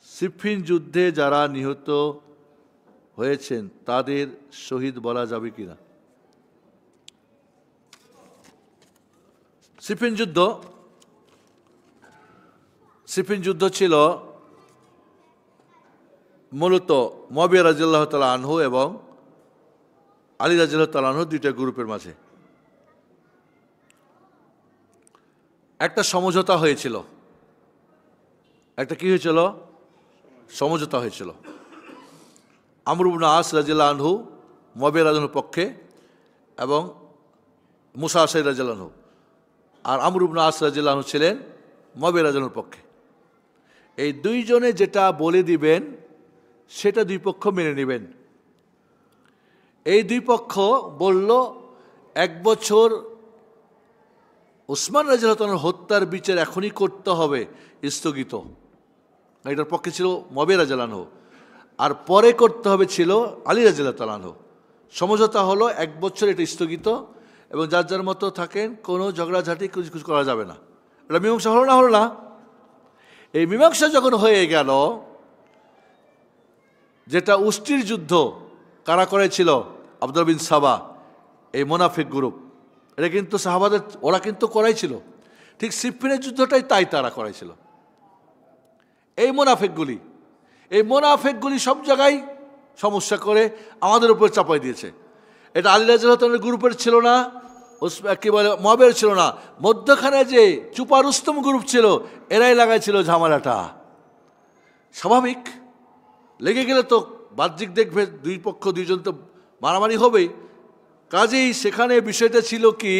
সিফিন যুদ্ধে যারা নিহত হয়েছেন তাদের শহীদ বলা যাবে কিনা? সিফিন যুদ্ধ ছিল মূলত মুআবিয়া রাদিয়াল্লাহু তাআলা আনহু এবং আলী রাদিয়াল্লাহু তাআলা আনহু দুইটা গ্রুপের মাঝে একটা সমঝোতা হয়েছিল। একটা কি হয়েছিল? সমঝোতা হয়েছিল। আমর ইবনে আস রাদিয়াল্লাহু আনহু মুআবিয়া রাদিয়াল্লাহু আনহুর পক্ষে এবং মুসা আশআরী রাদিয়াল্লাহু আনহু, আর আমর ইবনে আস রাদিয়াল্লাহু আনহু ছিলেন মুআবিয়া রাদিয়াল্লাহু আনহুর পক্ষে। এই দুইজনে যেটা বলে দিবেন সেটা দুই পক্ষ মেনে নেবেন। এই দুই পক্ষ বলল 1 বছর ওসমান রাদিয়াল্লাহু আনহুর হত্যার বিচার এখনই করতে হবে, স্থগিত। এটার পক্ষে ছিল মুআবিয়া রাদিয়াল্লাহু আনহু, আর পরে করতে হবে ছিল আলী রাদিয়াল্লাহু আনহু। সমঝোতা হলো 1 বছর এটা স্থগিত এবং যার যার মতো থাকেন, কোনো ঝগড়াঝাটি কিছু করা যাবে না। এটা মীমাংসা হলো না? হলো না? এই মীমাংসা যখন হয়ে গেল, যেটা উষ্টির যুদ্ধ কারা করেছিল? আব্দুল্লাহ বিন সাবা, এই মুনাফিক গ্রুপ। এটা কিন্তু সাহাবাদের, ওরা কিন্তু করাইছিল। ঠিক সিফিনের যুদ্ধটাই তাই তারা করাইছিল। এই মুনাফিকগুলি সব জায়গায় সমস্যা করে আমাদের উপর চাপাই দিয়েছে। এটা আলী রাদিয়াল্লাহু আনহুর গ্রুপের ছিল না, কি বলে মুআবিয়ার ছিল না, মধ্যখানে যে চুপা রুস্তম গ্রুপ ছিল এরাই লাগাইছিল ঝামেলাটা। স্বাভাবিক, লেগে গেলে তো বাহ্যিক দেখবে দুই পক্ষ দুইজন তো মারামারি হবেই। কাজেই সেখানে বিষয়টা ছিল কি,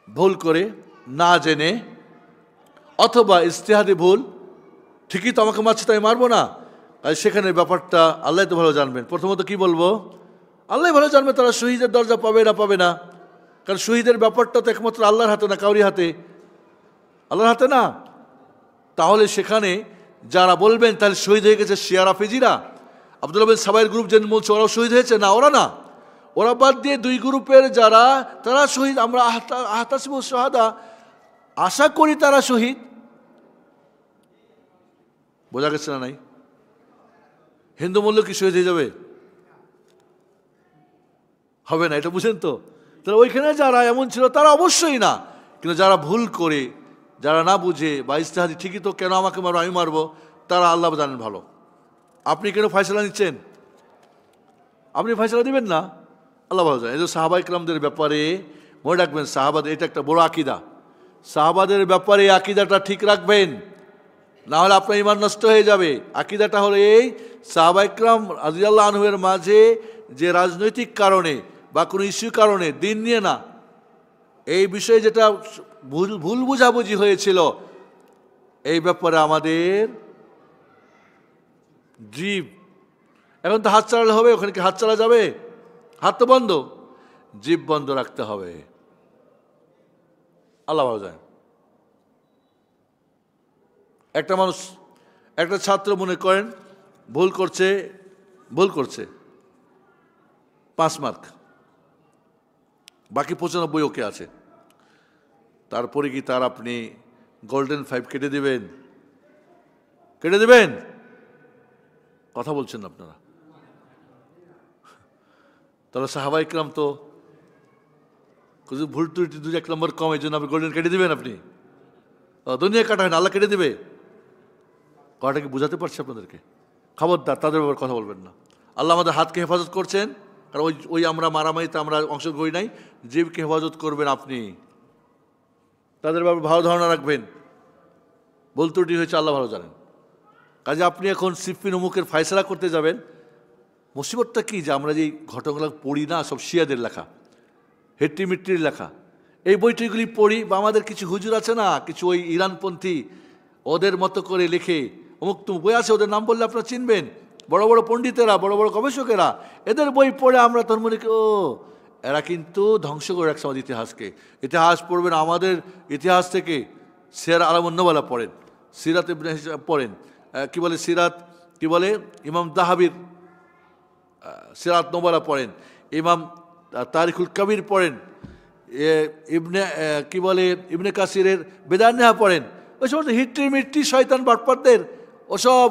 ভুল করে, না জেনে, অথবা ইজতিহাদি ভুল। ঠিকই তো আমাকে মারছে তাই মারবো না। আর সেখানে ব্যাপারটা আল্লাহ তো ভালো জানবেন। প্রথমত কি বলবো, আল্লাহ ভালো জানবে তারা শহীদের দরজা পাবে না পাবে না। কারণ শহীদের ব্যাপারটা তো একমাত্র আল্লাহর হাতে না, কাউরি হাতে, আল্লাহর হাতে না। তাহলে সেখানে যারা বলবেন তাহলে শহীদ হয়ে গেছে শিয়া রাফিজিরা, আব্দুল্লাহ বিন সাবাইর গ্রুপ যেন বলছে ওরাও শহীদ হয়েছে, না ওরা না। ওরা বাদ দিয়ে দুই গ্রুপের যারা, তারা শহীদ। আমরা আহতাসিবু শাহাদা, আশা করি তারা শহীদ। বোঝা গেছে না? নাই? হিন্দু মূল্য কি শহীদ হয়ে যাবে? হবে না, এটা বুঝেন তো। তাহলে ওইখানে যারা এমন ছিল তারা অবশ্যই না। কিন্তু যারা ভুল করে, যারা না বুঝে বা ইজতিহাদি, ঠিকই তো, কেন আমাকে মারবো, আমি মারবো, তারা আল্লাহ জানেন ভালো। আপনি কেন ফয়সালা নিচ্ছেন? আপনি ফয়সালা দিবেন না, আল্লাহ ভালো জানেন। এই যে সাহাবা ইকরামদের ব্যাপারে মনে রাখবেন, সাহাবাদের এটা একটা বড় আকিদা। সাহাবাদের ব্যাপারে আকিদাটা ঠিক রাখবেন, না হলে আপনার ঈমান নষ্ট হয়ে যাবে। আকিদাটা হলো এই, সাহাবা ইকরাম রাদিয়াল্লাহু আনহুর মাঝে যে রাজনৈতিক কারণে বা কোনো ইস্যু কারণে, দিন নিয়ে না, এই বিষয়ে যেটা ভুল বুঝাবুঝি হয়েছিল, এই ব্যাপারে আমাদের জিভ, এখন তো হাত চালালে হবে, ওখানে কি হাত চালা যাবে? হাত তো বন্ধ, জিভ বন্ধ রাখতে হবে। আল্লাহ ভালো জানেন। একটা মানুষ, একটা ছাত্র মনে করেন ভুল করছে 5 মার্ক, বাকি 95 ওকে আছে। তারপরে কি তার আপনি গোল্ডেন 5 কেটে দেবেন? কথা বলছেন আপনারা? তাহলে সাহাবা ইকরাম তো ভুল ত্রুটি 1 নম্বর কম, এই জন্য আপনি গোল্ডেন কেটে দেবেন? আপনি দুনিয়া কাটা হয় না, আল্লাহ কেটে দেবে। কথাটা কি বুঝাতে পারছি আপনাদেরকে? খবরদার তাদের ব্যাপারে কথা বলবেন না। আল্লাহ আমাদের হাতকে হেফাজত করছেন, কারণ ওই আমরা মারামারিতে আমরা অংশগ্রহণ নাই। জীবকে হেফাজত করবেন আপনি, তাদের ব্যাপারে ভালো ধারণা রাখবেন। ভুল ত্রুটি হয়েছে আল্লাহ ভালো জানেন। কাজে আপনি এখন সিফিন অমুকের ফায়সালা করতে যাবেন। মুসিবতটা কি, যে আমরা যে ঘটনাগুলো পড়ি না, সব শিয়াদের লেখা, হেট্টি মিট্টির লেখা। এই বইটিগুলি পড়ি, বা আমাদের কিছু হুজুর আছে না, কিছু ওই ইরানপন্থী, ওদের মতো করে লিখে অমুক তুমুক বই আছে, ওদের নাম বললে আপনারা চিনবেন। বড় বড় পণ্ডিতেরা, বড় বড় গবেষকেরা, এদের বই পড়ে আমরা তোর মনে করি ও এরা কিন্তু ধ্বংস করে রাখছে আমাদের ইতিহাসকে। ইতিহাস পড়বেন আমাদের ইতিহাস থেকে, সিরাত আলামুন নুবালা পড়েন, সিরাত ইবনে হিশাম পড়েন, কি বলে সিরাত, কি বলে ইমাম দাহাবির সিরাত নুবালা পড়েন, ইমাম তারিখুল কবির পড়েন, ইবনে কি বলে ইবনে কাসিরের বেদান নেহা পড়েন। ওই সমস্ত হিট্রি মিট্রি শয়তান বাটপারদের ওসব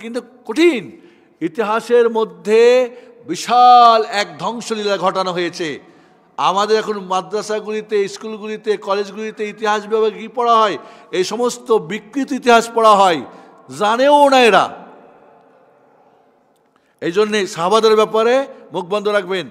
কিন্তু কঠিন। ইতিহাসের মধ্যে বিশাল এক ধ্বংসলীলা ঘটানো হয়েছে। আমাদের এখন মাদ্রাসাগুলিতে, স্কুলগুলিতে, কলেজগুলিতে ইতিহাস বিভাগে কী পড়া হয়? এই সমস্ত বিকৃত ইতিহাস পড়া হয়, জানেও না এরা। এই জন্যে সাহাবাদের ব্যাপারে মুখ বন্ধ রাখবেন।